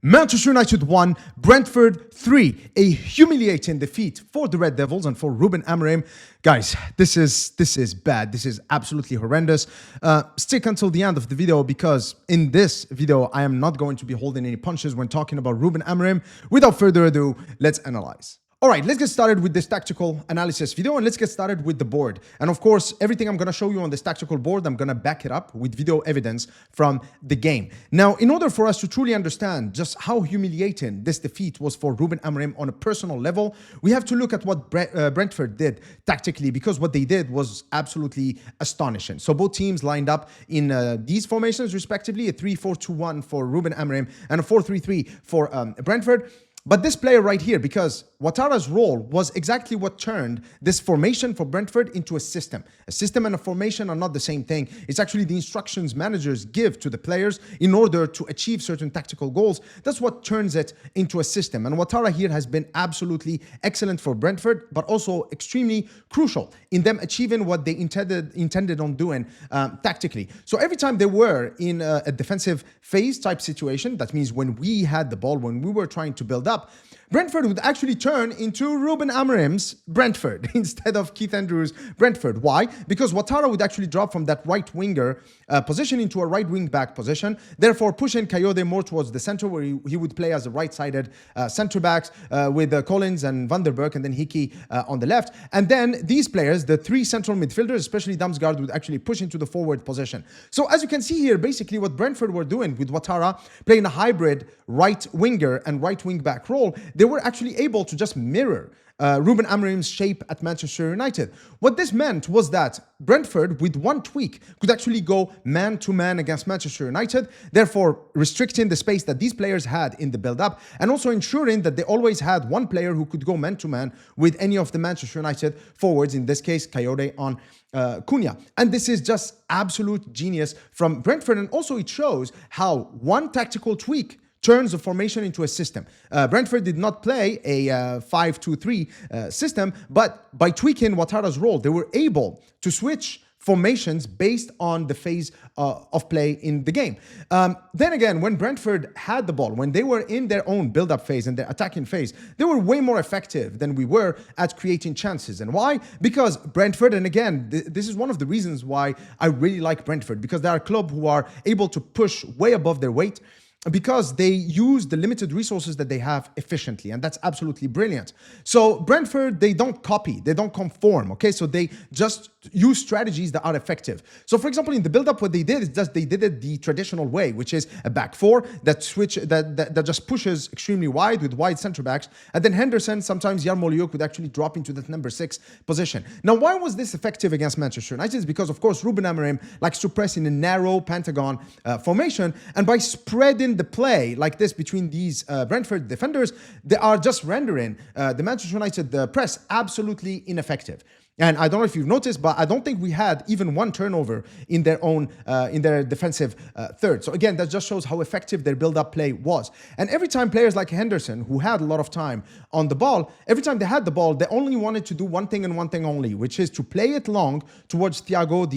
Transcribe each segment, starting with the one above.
Manchester United 1, Brentford 3, a humiliating defeat for the Red Devils and for Ruben Amorim. Guys, this is bad. This is absolutely horrendous. Stick until the end of the video because in this video, I am not going to be holding any punches when talking about Ruben Amorim. Without further ado, let's analyze. All right, let's get started with this tactical analysis video and let's get started with the board. And of course, everything I'm going to show you on this tactical board, I'm going to back it up with video evidence from the game. Now, in order for us to truly understand just how humiliating this defeat was for Ruben Amorim on a personal level, we have to look at what Brentford did tactically, because what they did was absolutely astonishing. So both teams lined up in these formations respectively, a 3-4-2-1 for Ruben Amorim and a 4-3-3 for Brentford. But this player right here, because Ouattara's role was exactly what turned this formation for Brentford into a system. A system and a formation are not the same thing. It's actually the instructions managers give to the players in order to achieve certain tactical goals. That's what turns it into a system. And Ouattara here has been absolutely excellent for Brentford, but also extremely crucial in them achieving what they intended on doing tactically. So every time they were in a defensive phase type situation, that means when we had the ball, when we were trying to build up, Brentford would actually turn into Ruben Amorim's Brentford instead of Keith Andrews' Brentford. Why? Because Ouattara would actually drop from that right winger position into a right wing back position, therefore pushing Coyote more towards the center where he would play as a right-sided center backs with Collins and Van der Berg and then Hickey on the left. And then these players, the three central midfielders, especially Damsgaard, would actually push into the forward position. So as you can see here, basically what Brentford were doing with Ouattara playing a hybrid right winger and right wing back role, they were actually able to just mirror Ruben Amorim's shape at Manchester United. What this meant was that Brentford, with one tweak, could actually go man-to-man against Manchester United, therefore restricting the space that these players had in the build-up, and also ensuring that they always had one player who could go man-to-man with any of the Manchester United forwards, in this case, Coyote on Cunha. And this is just absolute genius from Brentford, and also it shows how one tactical tweak turns the formation into a system. Brentford did not play a 5-2-3 system, but by tweaking Ouattara's role, they were able to switch formations based on the phase of play in the game. Then again, when Brentford had the ball, when they were in their own build-up phase and their attacking phase, they were way more effective than we were at creating chances. And why? Because Brentford, and again, this is one of the reasons why I really like Brentford, because they are a club who are able to push way above their weight, because they use the limited resources that they have efficiently, and that's absolutely brilliant. So Brentford, they don't copy, they don't conform, okay? So they just use strategies that are effective. So for example, in the build-up, what they did is just they did it the traditional way, which is a back four that just pushes extremely wide with wide center backs, and then Henderson, sometimes Yarmolenko could actually drop into that number 6 position. Now, why was this effective against Manchester United? It's because, of course, Ruben Amorim likes to press in a narrow pentagon formation, and by spreading the play like this between these Brentford defenders, they are just rendering the Manchester United press absolutely ineffective. And I don't know if you've noticed, but I don't think we had even one turnover in their own, in their defensive third. So again, that just shows how effective their build-up play was. And every time players like Henderson, who had a lot of time on the ball, every time they had the ball, they only wanted to do one thing and one thing only, which is to play it long towards Thiago,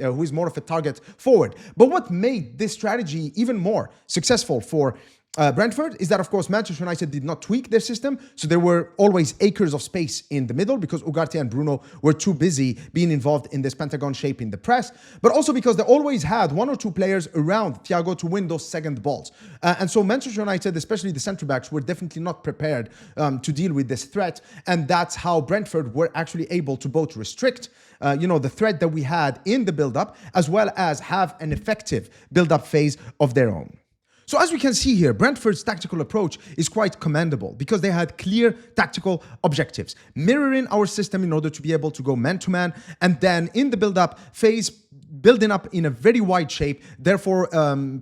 who is more of a target forward. But what made this strategy even more successful for Brentford is that, of course, Manchester United did not tweak their system, so there were always acres of space in the middle because Ugarte and Bruno were too busy being involved in this pentagon shape in the press, but also because they always had one or two players around Thiago to win those second balls. And so Manchester United, especially the centre-backs, were definitely not prepared to deal with this threat, and that's how Brentford were actually able to both restrict the threat that we had in the build-up, as well as have an effective build-up phase of their own. So as we can see here, Brentford's tactical approach is quite commendable because they had clear tactical objectives, mirroring our system in order to be able to go man-to-man, and then in the build-up phase, building up in a very wide shape, therefore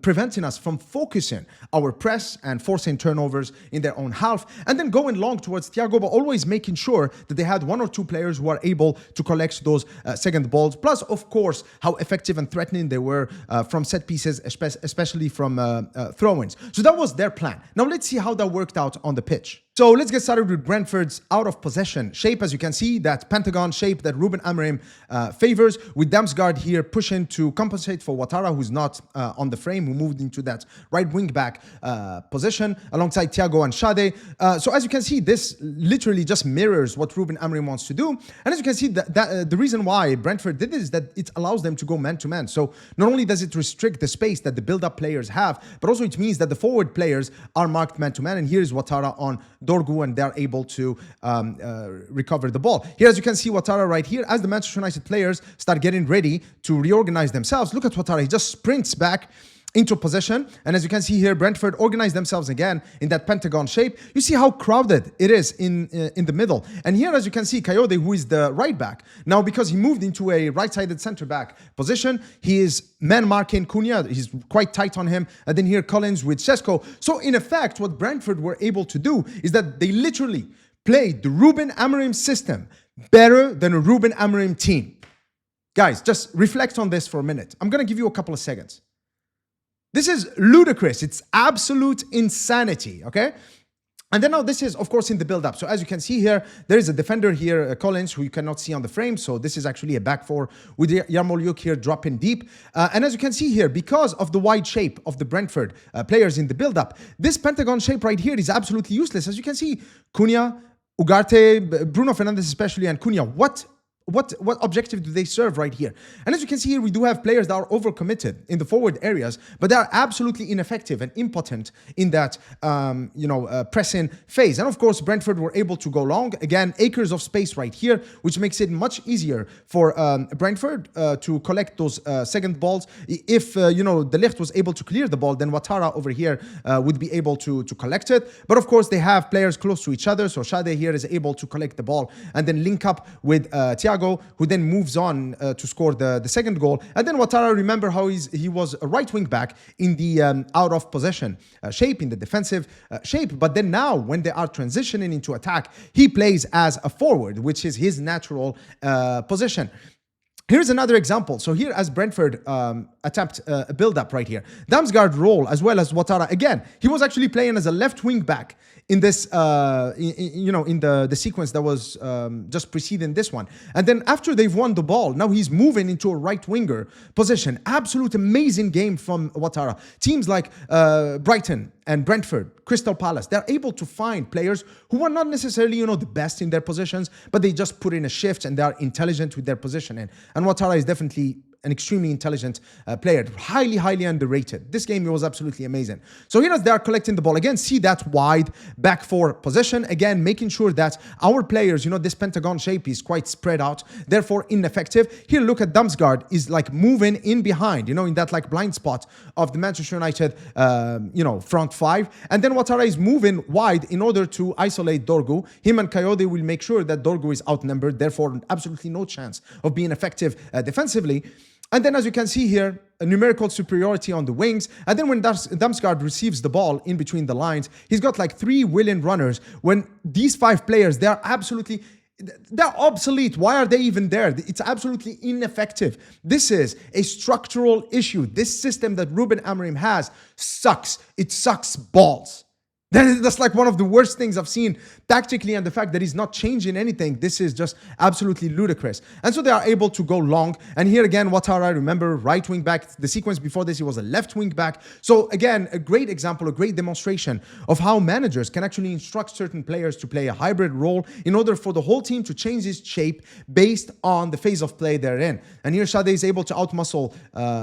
preventing us from focusing our press and forcing turnovers in their own half, and then going long towards Thiago, but always making sure that they had one or two players who are able to collect those second balls, plus, of course, how effective and threatening they were from set pieces, especially from throw-ins. So that was their plan. Now let's see how that worked out on the pitch. So let's get started with Brentford's out of possession shape. As you can see, that pentagon shape that Ruben Amorim favors, with Damsgaard here pushing to compensate for Ouattara, who's not on the frame, who moved into that right wing back position alongside Thiago and Sade. So as you can see, this literally just mirrors what Ruben Amorim wants to do. And as you can see, the reason why Brentford did this is that it allows them to go man to man. So not only does it restrict the space that the build-up players have, but also it means that the forward players are marked man to man. And here is Ouattara on Dorgu, and they're able to recover the ball. Here, as you can see, Ouattara right here, as the Manchester United players start getting ready to reorganize themselves, look at Ouattara. He just sprints back into possession. And as you can see here, Brentford organize themselves again in that pentagon shape. You see how crowded it is in the middle. And here, as you can see, Coyote, who is the right back, now because he moved into a right-sided centre-back position, he is man-marking Cunha. He's quite tight on him. And then here, Collins with Sesko. So in effect, what Brentford were able to do is that they literally played the Ruben Amorim system better than a Ruben Amorim team. Guys, just reflect on this for a minute. I'm going to give you a couple of seconds. This is ludicrous. It's absolute insanity, okay? And then now this is, of course, in the build-up. So as you can see here, there is a defender here, Collins, who you cannot see on the frame. So this is actually a back four with Yarmolyuk here dropping deep. And as you can see here, because of the wide shape of the Brentford players in the build-up, this pentagon shape right here is absolutely useless. As you can see, Cunha, Ugarte, Bruno Fernandes especially, and Cunha, what objective do they serve right here? And as you can see here, we do have players that are overcommitted in the forward areas, but they are absolutely ineffective and impotent in that pressing phase. And of course, Brentford were able to go long. Again, acres of space right here, which makes it much easier for Brentford to collect those second balls. If De Ligt was able to clear the ball, then Ouattara over here would be able to collect it. But of course, they have players close to each other. So Sade here is able to collect the ball and then link up with Thiago, who then moves on to score the second goal. And then Ouattara, remember how he was a right wing back in the out of possession shape, in the defensive shape. But then now, when they are transitioning into attack, he plays as a forward, which is his natural position. Here's another example. So here, as Brentford attempt a build-up right here, Damsgaard role as well as Ouattara. Again, he was actually playing as a left wing back in this, in the sequence that was just preceding this one. And then after they've won the ball, now he's moving into a right winger position. Absolute amazing game from Ouattara. Teams like Brighton and Brentford, Crystal Palace, they're able to find players who are not necessarily, the best in their positions, but they just put in a shift and they are intelligent with their positioning. And Ouattara is definitely an extremely intelligent player, highly underrated. This game was absolutely amazing. So here, as they are collecting the ball, again, see that wide back four position, again, making sure that our players, this pentagon shape is quite spread out, therefore ineffective. Here, look at Damsgaard is like moving in behind, in that like blind spot of the Manchester United, front five. And then Ouattara is moving wide in order to isolate Dorgu. Him and Coyote will make sure that Dorgu is outnumbered, therefore absolutely no chance of being effective defensively. And then, as you can see here, a numerical superiority on the wings. And then when Damsgaard receives the ball in between the lines, he's got like 3 willing runners. When these 5 players, they're obsolete. Why are they even there? It's absolutely ineffective. This is a structural issue. This system that Ruben Amorim has sucks. It sucks balls. That's like one of the worst things I've seen tactically, and the fact that he's not changing anything, this is just absolutely ludicrous. And so they are able to go long. And here again, Ouattara, remember, right wing back. The sequence before this, he was a left wing back. So again, a great example, a great demonstration of how managers can actually instruct certain players to play a hybrid role in order for the whole team to change its shape based on the phase of play they're in. And here Sade is able to outmuscle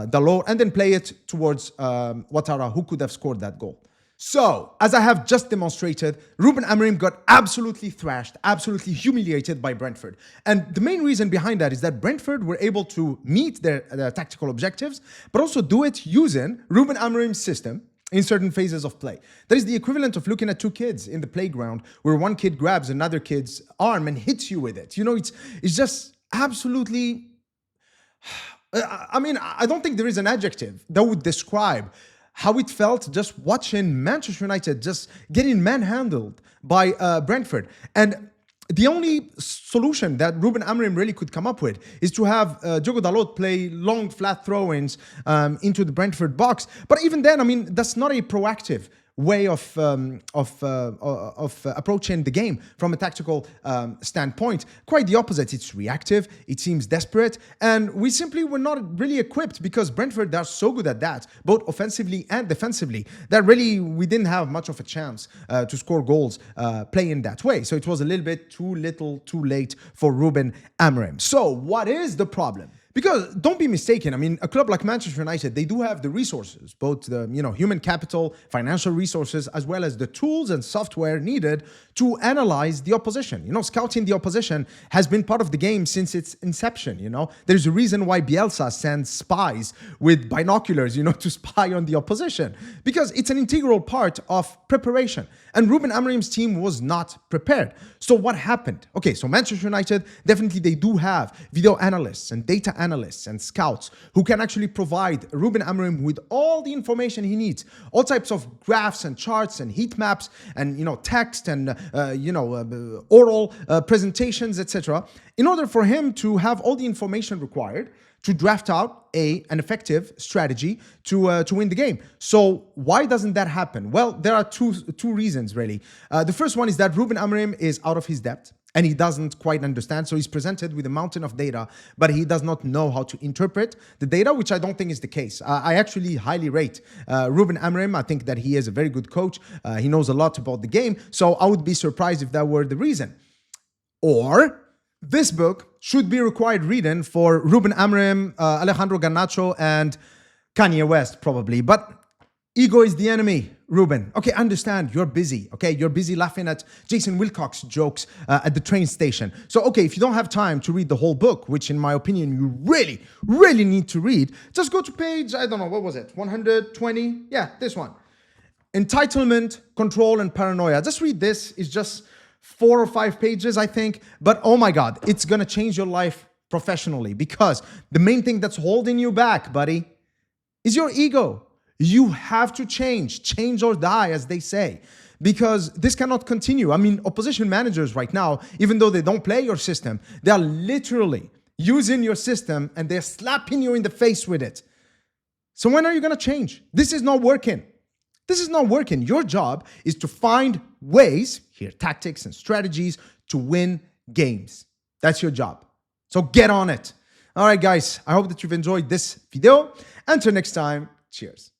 Dalot and then play it towards Ouattara, who could have scored that goal. So, as I have just demonstrated, Ruben Amorim got absolutely thrashed, absolutely humiliated by Brentford. And the main reason behind that is that Brentford were able to meet their tactical objectives, but also do it using Ruben Amorim's system in certain phases of play. That is the equivalent of looking at 2 kids in the playground where one kid grabs another kid's arm and hits you with it. It's just absolutely... I don't think there is an adjective that would describe how it felt just watching Manchester United just getting manhandled by Brentford. And the only solution that Ruben Amorim really could come up with is to have Diogo Dalot play long, flat throw-ins into the Brentford box. But even then, that's not a proactive way of approaching the game from a tactical standpoint. Quite the opposite. It's reactive. It seems desperate, and we simply were not really equipped because Brentford are so good at that, both offensively and defensively, that really we didn't have much of a chance to score goals playing that way. So it was a little bit too little, too late for Ruben Amorim. So what is the problem? Because don't be mistaken, I mean, a club like Manchester United, they do have the resources, both the human capital, financial resources, as well as the tools and software needed to analyze the opposition. Scouting the opposition has been part of the game since its inception. There's a reason why Bielsa sends spies with binoculars, to spy on the opposition, because it's an integral part of preparation. And Ruben Amorim's team was not prepared. So what happened? Okay, so Manchester United, definitely they do have video analysts and data analysts and scouts who can actually provide Ruben Amorim with all the information he needs, all types of graphs and charts and heat maps and text and oral presentations, etc., in order for him to have all the information required to draft out an effective strategy to win the game. So why doesn't that happen? Well, there are two reasons, really. The first one is that Ruben Amorim is out of his depth and he doesn't quite understand. So he's presented with a mountain of data, but he does not know how to interpret the data, which I don't think is the case. I actually highly rate Ruben Amorim. I think that he is a very good coach. He knows a lot about the game. So I would be surprised if that were the reason. Or this book should be required reading for Ruben Amorim, Alejandro Garnacho, and Kanye West, probably. But ego is the enemy, Ruben. Okay, understand, you're busy. Okay, you're busy laughing at Jason Wilcox jokes at the train station. So, okay, if you don't have time to read the whole book, which in my opinion you really, really need to read, just go to page, I don't know, what was it, 120? Yeah, this one. Entitlement, control, and paranoia. Just read this. It's just 4 or 5 pages, I think. But oh my God, it's going to change your life professionally, because the main thing that's holding you back, buddy, is your ego. You have to change or die, as they say, because this cannot continue. I mean, opposition managers right now, even though they don't play your system, they are literally using your system and they're slapping you in the face with it. So when are you going to change? This is not working. This is not working. Your job is to find ways, here, tactics and strategies, to win games. That's your job. So get on it. All right, guys, I hope that you've enjoyed this video. Until next time, cheers.